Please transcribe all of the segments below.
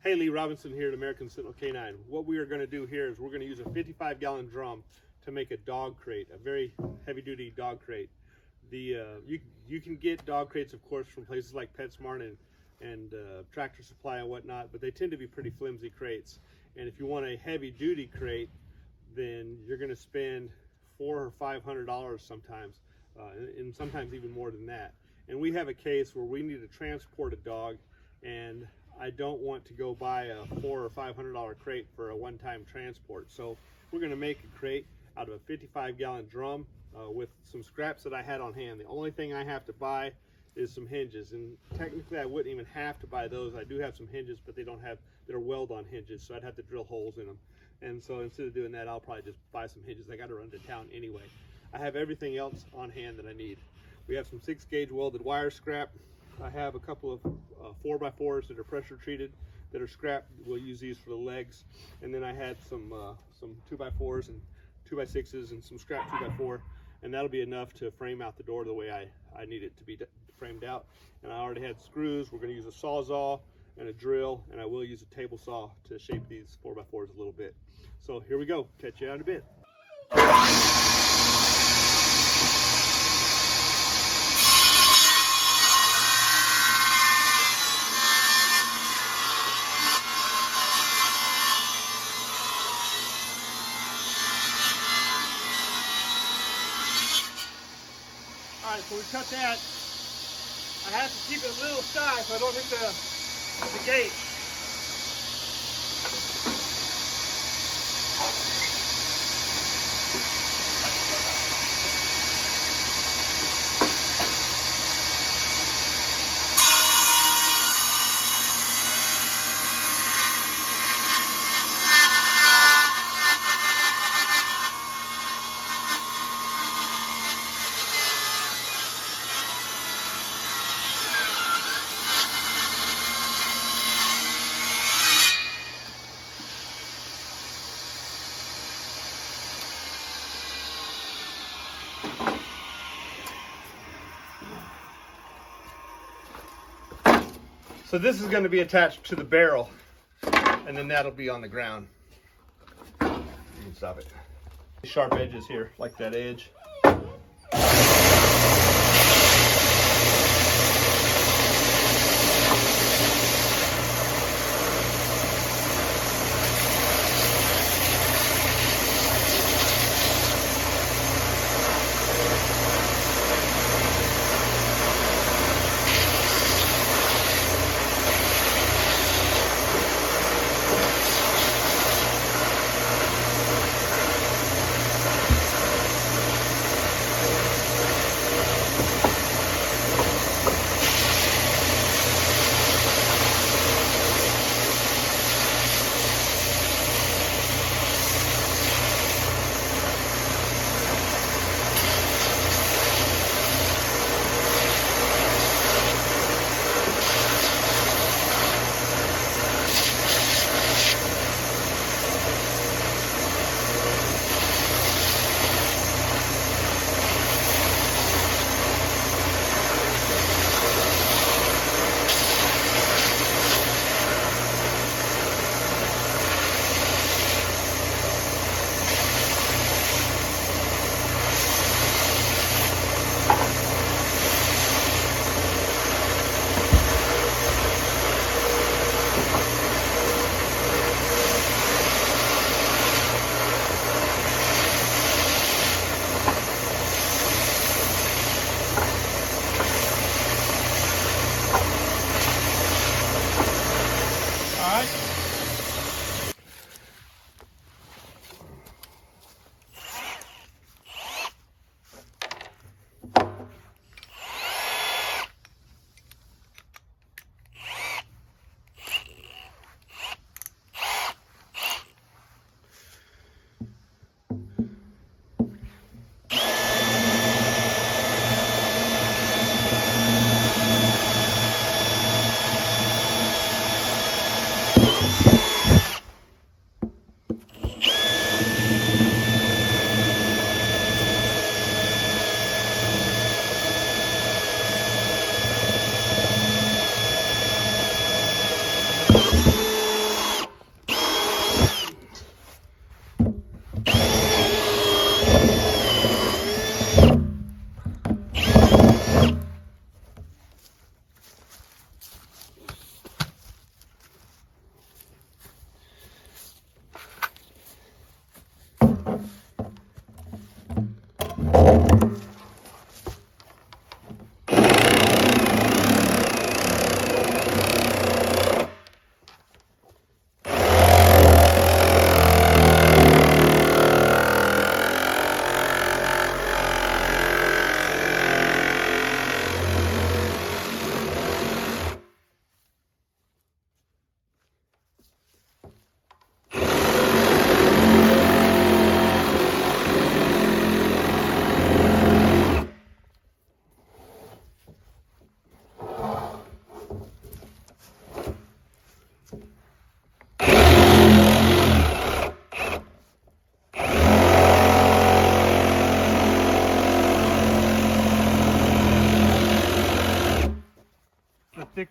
Hey, Lee Robinson here at American Sentinel Canine. What we are going to do here is we're going to use a 55-gallon drum to make a dog crate, a very heavy-duty dog crate. You can get dog crates, of course, from places like PetSmart and Tractor Supply and whatnot, but they tend to be pretty flimsy crates. And if you want a heavy-duty crate, then you're going to spend $400 or $500 sometimes, and sometimes even more than that. And we have a case where we need to transport a dog, and I don't want to go buy a $400 or $500 crate for a one-time transport. So we're going to make a crate out of a 55-gallon drum with some scraps that I had on hand. The only thing I have to buy is some hinges, and technically I wouldn't even have to buy those. I do have some hinges, but they're weld-on hinges, so I'd have to drill holes in them. And so instead of doing that, I'll probably just buy some hinges. I got to run to town anyway. I have everything else on hand that I need. We have some 6-gauge welded wire scrap. I have a couple of 4x4s that are pressure treated that are scrap. We'll use these for the legs. And then I had some 2x4s and 2x6s and some scrap 2x4, and that'll be enough to frame out the door the way I need it to be framed out. And I already had screws. We're going to use a sawzall and a drill, and I will use a table saw to shape these 4x4s a little bit. So here we go. Catch you out in a bit. Alright, so we cut that. I have to keep it a little shy so I don't hit the gate. So this is going to be attached to the barrel, and then that'll be on the ground. You can stop it. Sharp edges here, like that edge.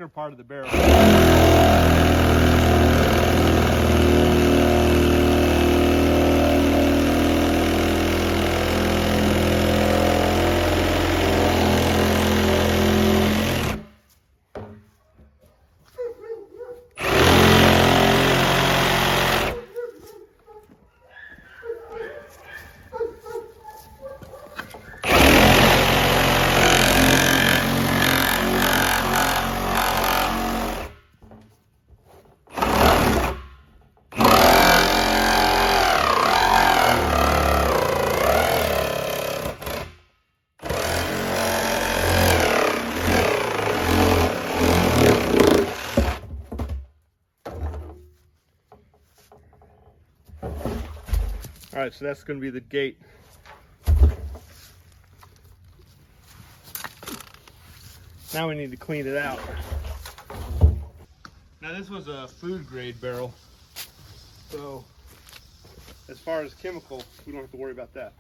part of the barrel. All right, so that's going to be the gate. Now we need to clean it out. Now this was a food grade barrel, so as far as chemical, we don't have to worry about that.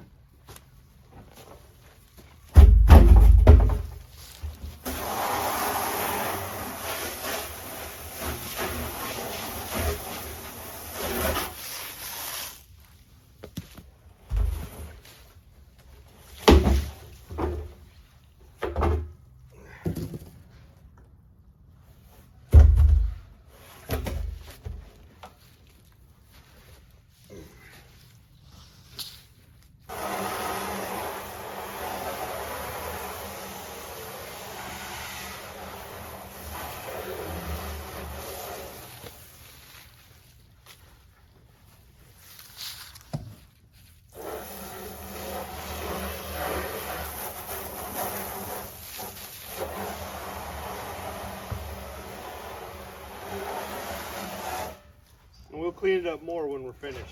And we'll clean it up more when we're finished.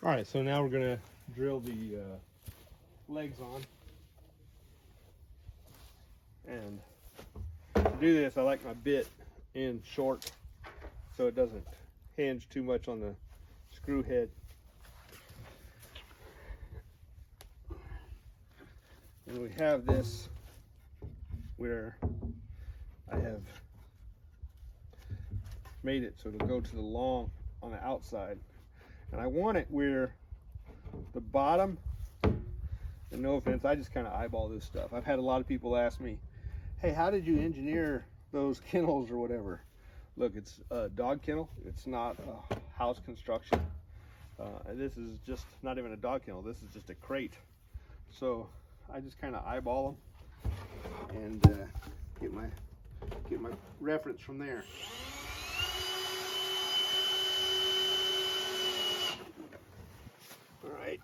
All right, so now we're gonna drill the legs on. And to do this, I like my bit in short so it doesn't hinge too much on the screw head. And we have this where I have made it so it'll go to the long on the outside. And I want it where the bottom, and no offense, I just kind of eyeball this stuff. I've had a lot of people ask me, hey, how did you engineer those kennels or whatever? Look, it's a dog kennel. It's not a house construction. And this is just not even a dog kennel. This is just a crate. So I just kind of eyeball them and get my reference from there. All right.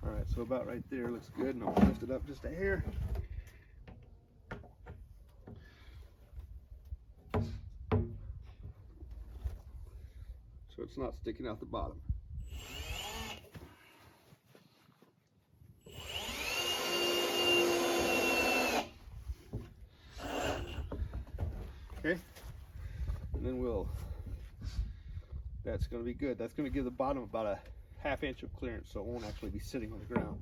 All right, so about right there looks good, and I'll lift it up just a hair. So it's not sticking out the bottom. Okay, and then that's going to be good. That's going to give the bottom about a ½ inch of clearance, so it won't actually be sitting on the ground.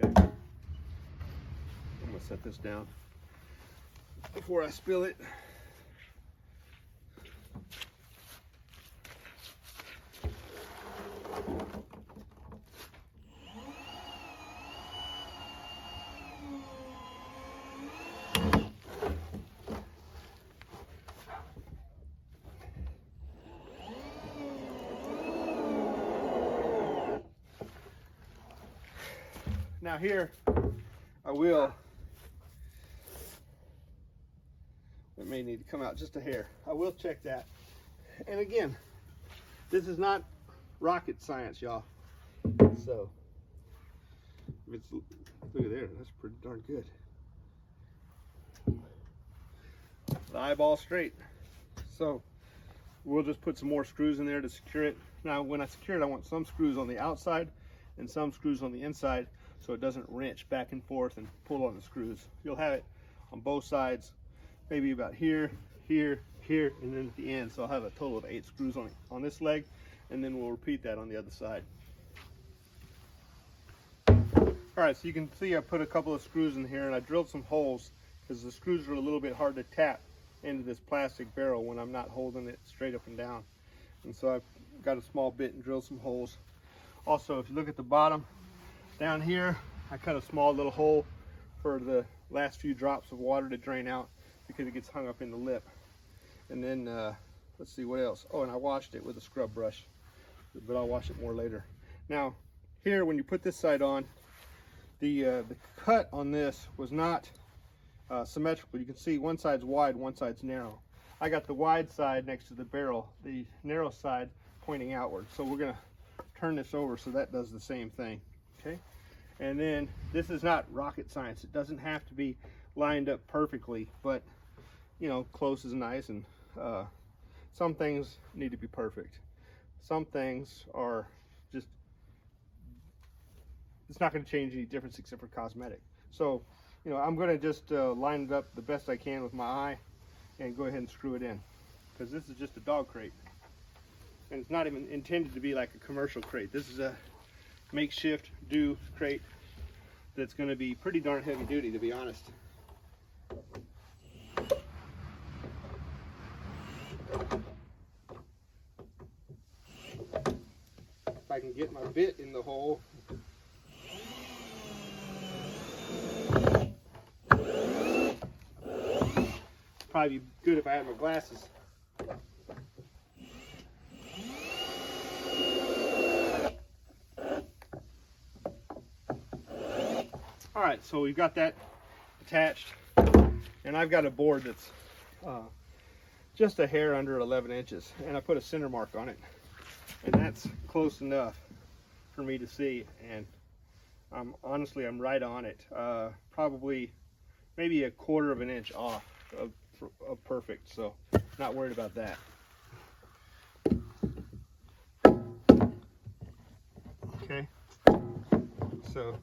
Okay, I'm going to set this down before I spill it. Now here, it may need to come out just a hair. I will check that. And again, this is not rocket science, y'all. So, look at there, that's pretty darn good. the eyeball straight. So we'll just put some more screws in there to secure it. Now when I secure it, I want some screws on the outside and some screws on the inside so it doesn't wrench back and forth and pull on the screws. You'll have it on both sides, maybe about here, here, here, and then at the end. So I'll have a total of 8 screws on this leg, and then we'll repeat that on the other side. All right, so you can see I put a couple of screws in here, and I drilled some holes because the screws are a little bit hard to tap into this plastic barrel when I'm not holding it straight up and down. And so I've got a small bit and drilled some holes. Also, if you look at the bottom down here, I cut a small little hole for the last few drops of water to drain out because it gets hung up in the lip. And then let's see what else. Oh, and I washed it with a scrub brush, but I'll wash it more later. Now here, when you put this side on, the cut on this was not symmetrical. You can see one side's wide, one side's narrow. I got the wide side next to the barrel, the narrow side pointing outward. So we're gonna turn this over so that does the same thing, okay? And then this is not rocket science. It doesn't have to be lined up perfectly, but you know, close is nice, and some things need to be perfect. Some things are just, it's not going to change any difference except for cosmetic. So, you know, I'm going to just line it up the best I can with my eye and go ahead and screw it in, because this is just a dog crate. And it's not even intended to be like a commercial crate. This is a makeshift do crate that's going to be pretty darn heavy duty, to be honest. If I can get my bit in the hole. Probably be good if I had my glasses. All right, so we've got that attached, and I've got a board that's just a hair under 11 inches, and I put a center mark on it, and that's close enough for me to see, and honestly I'm right on it, probably maybe a quarter of an inch off of perfect, so not worried about that. Okay, so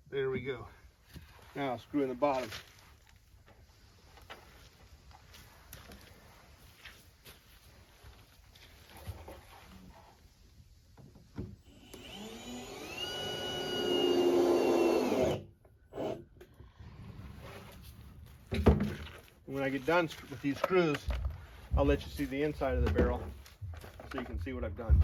there we go. Now screw in the bottom. When I get done with these screws, I'll let you see the inside of the barrel so you can see what I've done.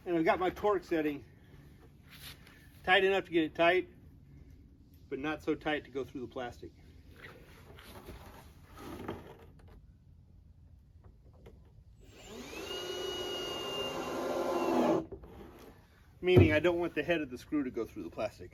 And I've got my torque setting tight enough to get it tight, but not so tight to go through the plastic. Meaning I don't want the head of the screw to go through the plastic.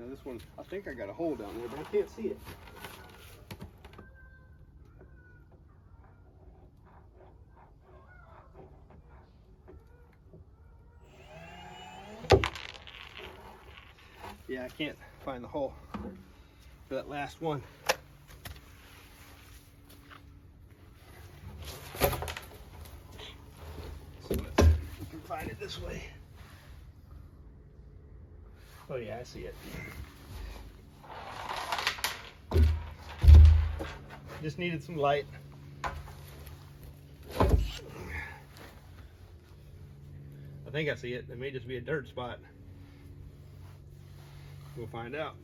Now this one, I think I got a hole down there, but I can't see it. Yeah, I can't find the hole for that last one. So let's see if we can find it this way. Oh yeah, I see it. Just needed some light. I think I see it. It may just be a dirt spot. We'll find out.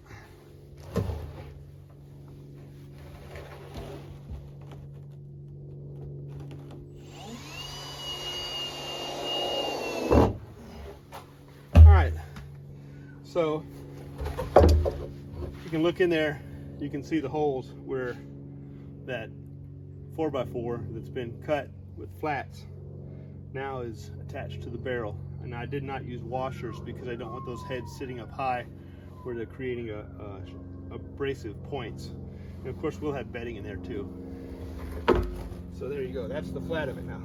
All right, so you can look in there, you can see the holes where that 4x4 that's been cut with flats now is attached to the barrel. And I did not use washers because I don't want those heads sitting up high where they're creating abrasive points. And of course we'll have bedding in there too. So there you go, that's the flat of it now.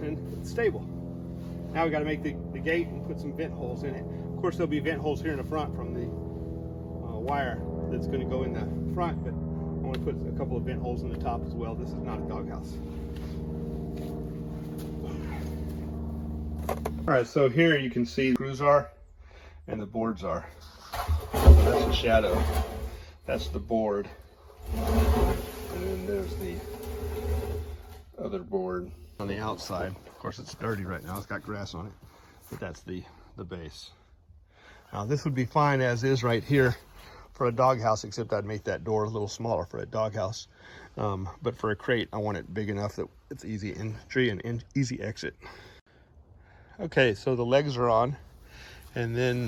And it's stable. Now we got to make the gate and put some vent holes in it. Of course there'll be vent holes here in the front from the wire that's going to go in the front, but I want to put a couple of vent holes in the top as well. This is not a doghouse. All right, so here you can see the screws are and the boards are. So that's the shadow. That's the board. And then there's the other board on the outside. Of course, it's dirty right now. It's got grass on it, but that's the base. Now this would be fine as is right here for a doghouse, except I'd make that door a little smaller for a doghouse. But for a crate, I want it big enough that it's easy entry and easy exit. Okay, so the legs are on, and then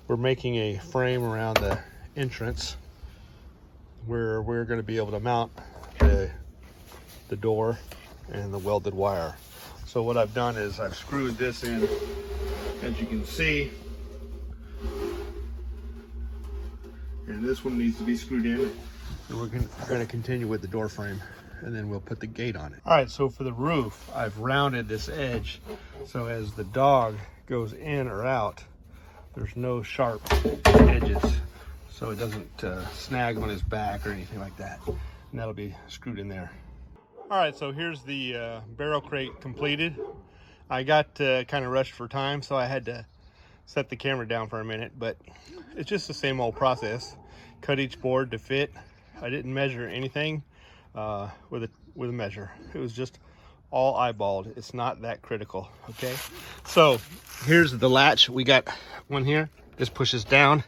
we're making a frame around the entrance where we're going to be able to mount the door and the welded wire. So what I've done is I've screwed this in, as you can see, and this one needs to be screwed in, and we're going to continue with the door frame, and then we'll put the gate on it. All right, so for the roof, I've rounded this edge, so as the dog goes in or out, there's no sharp edges, so it doesn't snag on his back or anything like that, and that'll be screwed in there. All right, so here's the barrel crate completed. I got kind of rushed for time, so I had to set the camera down for a minute, but it's just the same old process. Cut each board to fit. I didn't measure anything with a measure. It was just all eyeballed. It's not that critical, okay? So here's the latch. We got one here. This pushes down.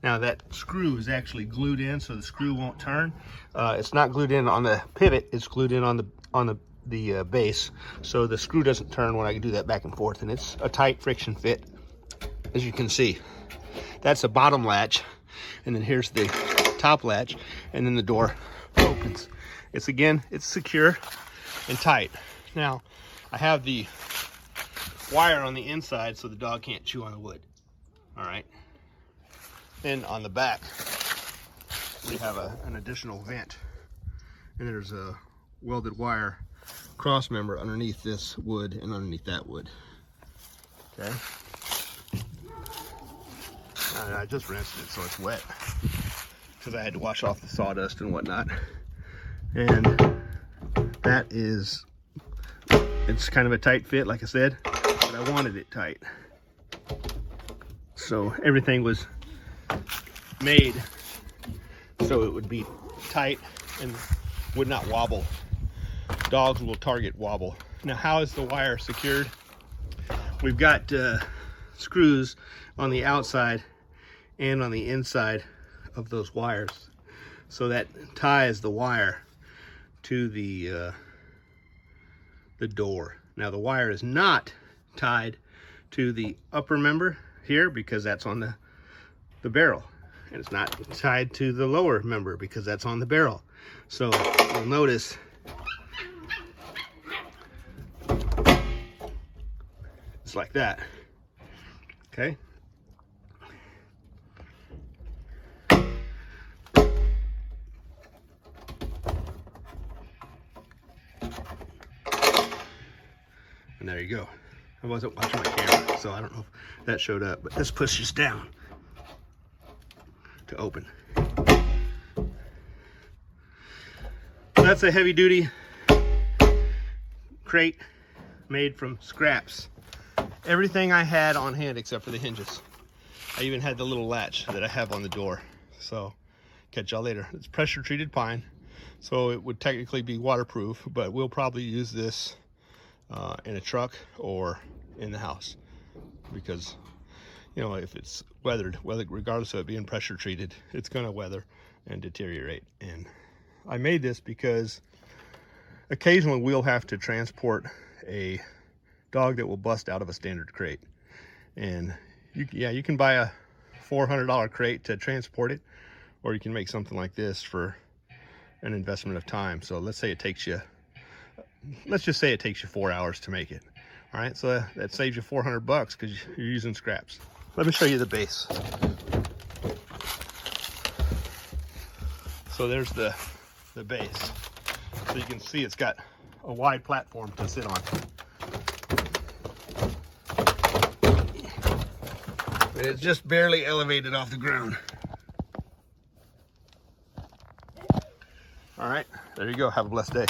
Now that screw is actually glued in, so the screw won't turn. It's not glued in on the pivot. It's glued in on the base, so the screw doesn't turn when I do that back and forth, and it's a tight friction fit, as you can see. That's the bottom latch, and then here's the top latch, and then the door opens. It's secure and tight. Now I have the wire on the inside so the dog can't chew on the wood. All right. Then on the back, we have an additional vent, and there's a welded wire cross member underneath this wood and underneath that wood. Okay. I just rinsed it so it's wet because I had to wash off the sawdust and whatnot. And that is, it's kind of a tight fit, like I said, but I wanted it tight. So everything was made so it would be tight and would not wobble. Dogs will target wobble. Now, how is the wire secured? We've got screws on the outside and on the inside of those wires, so that ties the wire to the door. Now the wire is not tied to the upper member here because that's on the barrel, and it's not tied to the lower member because that's on the barrel. So you'll notice it's like that. Okay, And there you go. I wasn't watching my camera, so I don't know if that showed up, but this pushes down to open. That's a heavy duty crate made from scraps. Everything I had on hand except for the hinges. I even had the little latch that I have on the door. So catch y'all later. It's pressure treated pine, so it would technically be waterproof, but we'll probably use this in a truck or in the house, because you know, if it's weathered, regardless of it being pressure treated, it's gonna weather and deteriorate. And I made this because occasionally we'll have to transport a dog that will bust out of a standard crate. And you can buy a $400 crate to transport it, or you can make something like this for an investment of time. So let's say it takes you, let's just say it takes you 4 hours to make it. All right, so that saves you $400 because you're using scraps. Let me show you the base. So there's the base. So you can see it's got a wide platform to sit on. And it's just barely elevated off the ground. All right, there you go. Have a blessed day.